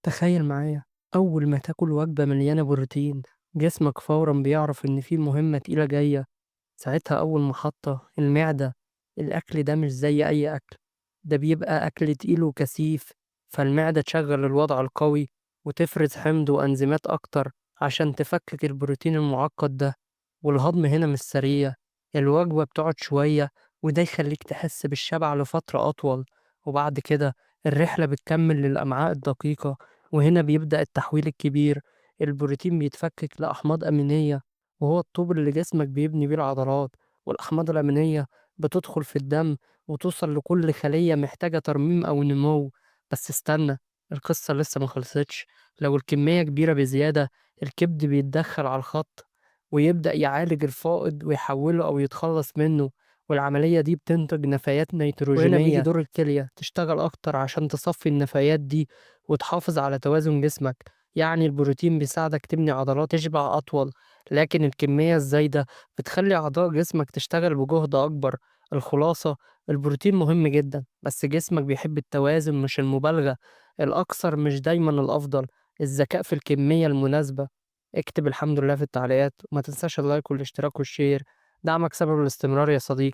تخيل معايا، أول ما تاكل وجبة مليانة بروتين جسمك فورا بيعرف إن في مهمة تقيلة جاية. ساعتها أول محطة المعدة. الأكل ده مش زي أي أكل، ده بيبقى أكل تقيل وكثيف، فالمعدة تشغل الوضع القوي وتفرز حمض وأنزيمات أكتر عشان تفكك البروتين المعقد ده. والهضم هنا مش سريع، الوجبة بتقعد شوية، وده يخليك تحس بالشبع لفترة أطول. وبعد كده الرحلة بتكمل للأمعاء الدقيقة، وهنا بيبدأ التحويل الكبير. البروتين بيتفكك لأحماض أمينية، وهو الطوب اللي جسمك بيبني بيه العضلات. والأحماض الأمينية بتدخل في الدم وتوصل لكل خلية محتاجة ترميم أو نمو. بس استنى، القصة لسه ما خلصتش. لو الكمية كبيرة بزيادة، الكبد بيتدخل على الخط ويبدأ يعالج الفائض ويحوله أو يتخلص منه، والعملية دي بتنتج نفايات وهنا بيجي نيتروجينية دور الكلية تشتغل أكتر عشان تصفي النفايات دي وتحافظ على توازن جسمك. يعني البروتين بيساعدك تبني عضلات تشبع أطول، لكن الكمية الزايدة بتخلي أعضاء جسمك تشتغل بجهد أكبر. الخلاصة، البروتين مهم جدا، بس جسمك بيحب التوازن مش المبالغة. الأكثر مش دايما الأفضل، الذكاء في الكمية المناسبة. اكتب الحمد لله في التعليقات، وما تنساش اللايك والاشتراك والشير. دعمك سبب الاستمرار يا صديقي.